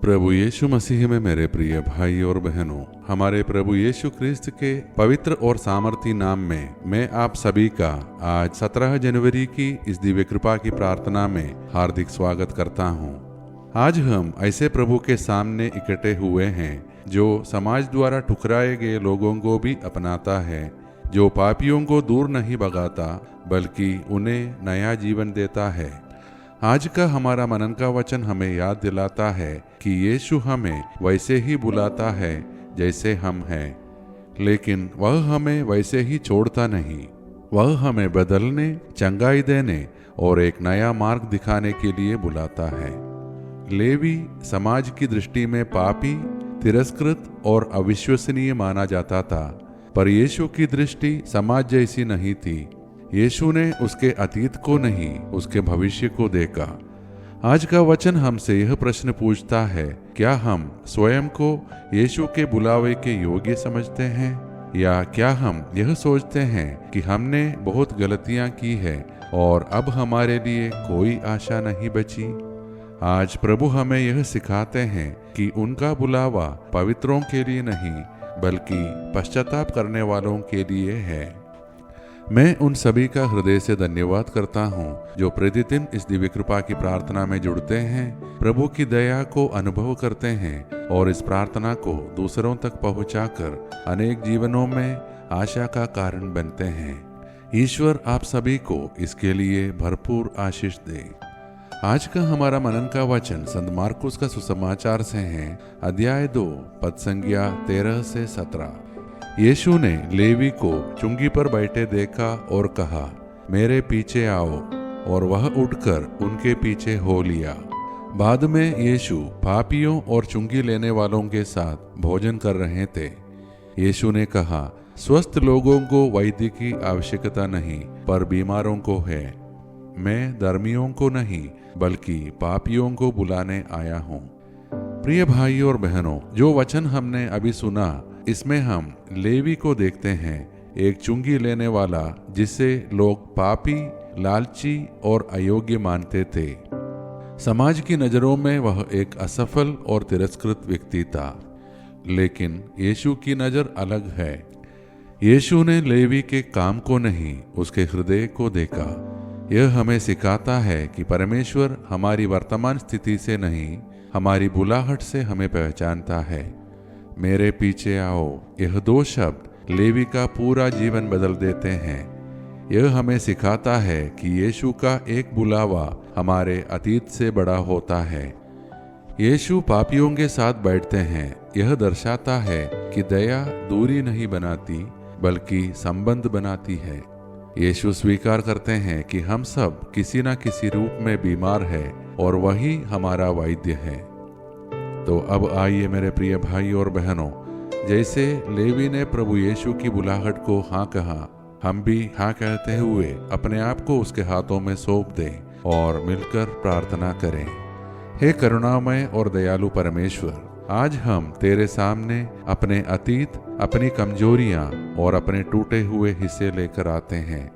प्रभु यीशु मसीह में मेरे प्रिय भाई और बहनों, हमारे प्रभु यीशु क्रिस्त के पवित्र और सामर्थी नाम में मैं आप सभी का आज 17 जनवरी की इस दिव्य कृपा की प्रार्थना में हार्दिक स्वागत करता हूं। आज हम ऐसे प्रभु के सामने इकट्ठे हुए हैं जो समाज द्वारा ठुकराए गए लोगों को भी अपनाता है, जो पापियों को दूर नहीं भगाता बल्कि उन्हें नया जीवन देता है। आज का हमारा मनन का वचन हमें याद दिलाता है कि यीशु हमें वैसे ही बुलाता है जैसे हम हैं, लेकिन वह हमें वैसे ही छोड़ता नहीं। वह हमें बदलने, चंगाई देने और एक नया मार्ग दिखाने के लिए बुलाता है। लेवी समाज की दृष्टि में पापी, तिरस्कृत और अविश्वसनीय माना जाता था, पर यीशु की दृष्टि समाज जैसी नहीं थी। यीशु ने उसके अतीत को नहीं, उसके भविष्य को देखा। आज का वचन हमसे यह प्रश्न पूछता है, क्या हम स्वयं को यीशु के बुलावे के योग्य समझते हैं, या क्या हम यह सोचते हैं कि हमने बहुत गलतियां की है और अब हमारे लिए कोई आशा नहीं बची। आज प्रभु हमें यह सिखाते हैं कि उनका बुलावा पवित्रों के लिए नहीं बल्कि पश्चाताप करने वालों के लिए है। मैं उन सभी का हृदय से धन्यवाद करता हूँ जो प्रतिदिन इस दिव्य कृपा की प्रार्थना में जुड़ते हैं, प्रभु की दया को अनुभव करते हैं और इस प्रार्थना को दूसरों तक पहुँचाकर अनेक जीवनों में आशा का कारण बनते हैं। ईश्वर आप सभी को इसके लिए भरपूर आशीष दे। आज का हमारा मनन का वचन संत मार्कुस का सुसमाचार से है, अध्याय 2 पद संज्ञा 13 से 17। यीशु ने लेवी को चुंगी पर बैठे देखा और कहा, मेरे पीछे आओ, और वह उठकर उनके पीछे हो लिया। बाद में यीशु पापियों और चुंगी लेने वालों के साथ भोजन कर रहे थे। यीशु ने कहा, स्वस्थ लोगों को वैद्य की आवश्यकता नहीं, पर बीमारों को है। मैं धर्मियों को नहीं बल्कि पापियों को बुलाने आया हूँ। प्रिय भाई और बहनों, जो वचन हमने अभी सुना, इसमें हम लेवी को देखते हैं, एक चुंगी लेने वाला जिसे लोग पापी, लालची और अयोग्य मानते थे। समाज की नजरों में वह एक असफल और तिरस्कृत व्यक्ति था, लेकिन यीशु की नजर अलग है। यीशु ने लेवी के काम को नहीं, उसके हृदय को देखा। यह हमें सिखाता है कि परमेश्वर हमारी वर्तमान स्थिति से नहीं, हमारी बुलाहट से हमें पहचानता है। मेरे पीछे आओ, यह 2 शब्द लेवी का पूरा जीवन बदल देते हैं। यह हमें सिखाता है कि यीशु का एक बुलावा हमारे अतीत से बड़ा होता है। यीशु पापियों के साथ बैठते हैं। यह दर्शाता है कि दया दूरी नहीं बनाती बल्कि संबंध बनाती है। यीशु स्वीकार करते हैं कि हम सब किसी न किसी रूप में बीमार हैं और वही हमारा वैद्य है। तो अब आइए मेरे प्रिय भाई और बहनों, जैसे लेवी ने प्रभु यीशु की बुलाहट को हाँ कहा, हम भी हाँ कहते हुए अपने आप को उसके हाथों में सौंप दें और मिलकर प्रार्थना करें। हे करुणामय और दयालु परमेश्वर, आज हम तेरे सामने अपने अतीत, अपनी कमजोरियां और अपने टूटे हुए हिस्से लेकर आते हैं।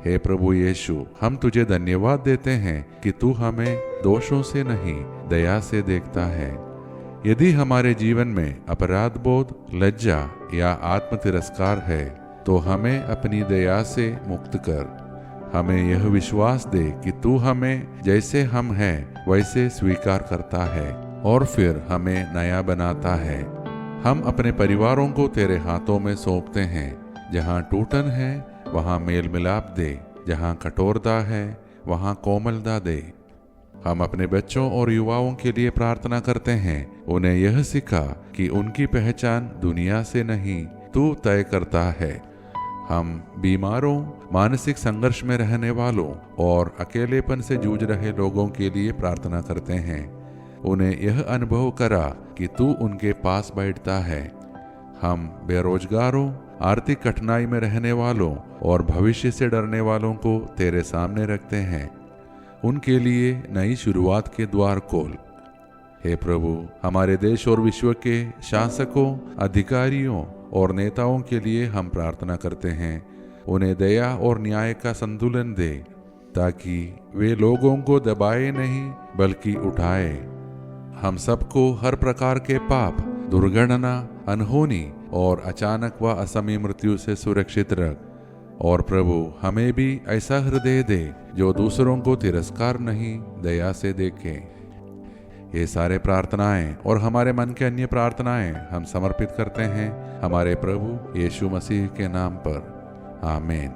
हे प्रभु यीशु, हम तुझे धन्यवाद देते हैं कि तू हमें दोषों से नहीं, दया से देखता है। यदि हमारे जीवन में अपराध बोध, लज्जा या आत्म तिरस्कार है, तो हमें अपनी दया से मुक्त कर। हमें यह विश्वास दे कि तू हमें जैसे हम हैं वैसे स्वीकार करता है और फिर हमें नया बनाता है। हम अपने परिवारों को तेरे हाथों में सौंपते हैं। जहाँ टूटन है वहाँ मेल मिलाप दे, जहाँ कठोरता है वहाँ कोमलता दे। हम अपने बच्चों और युवाओं के लिए प्रार्थना करते हैं। उन्हें यह सिखा कि उनकी पहचान दुनिया से नहीं, तू तय करता है। हम बीमारों, मानसिक संघर्ष में रहने वालों और अकेलेपन से जूझ रहे लोगों के लिए प्रार्थना करते हैं। उन्हें यह अनुभव करा कि तू उनके पास बैठता है। हम बेरोजगारों, आर्थिक कठिनाई में रहने वालों और भविष्य से डरने वालों को तेरे सामने रखते हैं। उनके लिए नई शुरुआत के द्वार खोल। हे प्रभु, हमारे देश और विश्व के शासकों, अधिकारियों और नेताओं के लिए हम प्रार्थना करते हैं। उन्हें दया और न्याय का संतुलन दे, ताकि वे लोगों को दबाए नहीं बल्कि उठाए। हम सबको हर प्रकार के पाप, दुर्घटना, अनहोनी और अचानक व असमय मृत्यु से सुरक्षित रख। और प्रभु हमें भी ऐसा हृदय दे जो दूसरों को तिरस्कार नहीं, दया से देखे। ये सारे प्रार्थनाएं और हमारे मन के अन्य प्रार्थनाएं हम समर्पित करते हैं हमारे प्रभु यीशु मसीह के नाम पर। आमीन।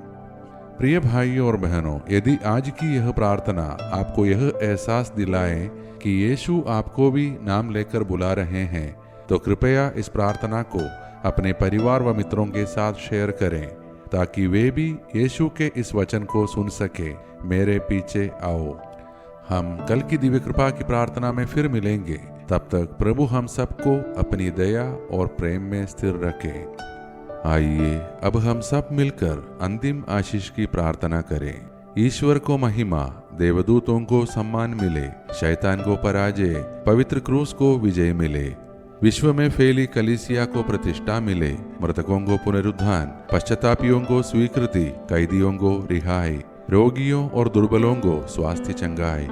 प्रिय भाइयों और बहनों, यदि आज की यह प्रार्थना आपको यह एहसास दिलाए कि यीशु आपको भी नाम लेकर बुला रहे हैं, तो कृपया इस प्रार्थना को अपने परिवार व मित्रों के साथ शेयर करें, ताकि वे भी यीशु के इस वचन को सुन सके, मेरे पीछे आओ। हम कल की दिव्य कृपा की प्रार्थना में फिर मिलेंगे। तब तक प्रभु हम सबको अपनी दया और प्रेम में स्थिर रखे। आइए अब हम सब मिलकर अंतिम आशीष की प्रार्थना करें। ईश्वर को महिमा, देवदूतों को सम्मान मिले, शैतान को पराजय, पवित्र क्रूस को विजय मिले, विश्व में फैली कलीसिया को प्रतिष्ठा मिले, मृतकों को पुनरुत्थान, पश्चातापियों को स्वीकृति, कैदियों को रिहाई, रोगियों और दुर्बलों को स्वास्थ्य चंगाई,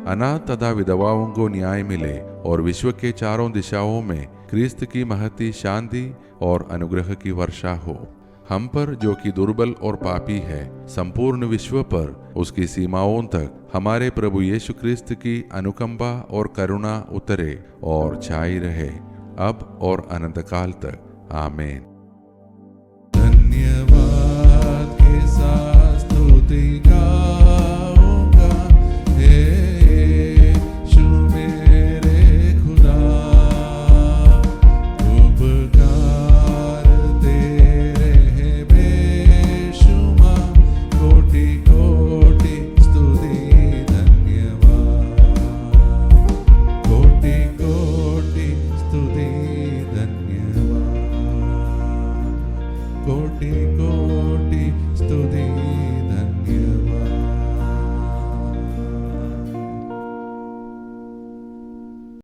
अनाथ तथा विधवाओं को न्याय मिले और विश्व के चारों दिशाओं में क्रिस्त की महती शांति और अनुग्रह की वर्षा हो। हम पर जो कि दुर्बल और पापी है, संपूर्ण विश्व पर उसकी सीमाओं तक हमारे प्रभु यीशु क्रिस्त की अनुकंपा और करुणा उतरे और छाई रहे, अब और अनंत काल तक। आमीन। धन्यवाद के साथ स्तुति गाऊंगा, हे यीशु मेरे खुदा, उपकार तेरे हैं बेशुमार, कोटि कोटि स्तुति धन्यवाद, कोटि कोटि स्तुति धन्यवाद, कोटि कोटि स्तुति।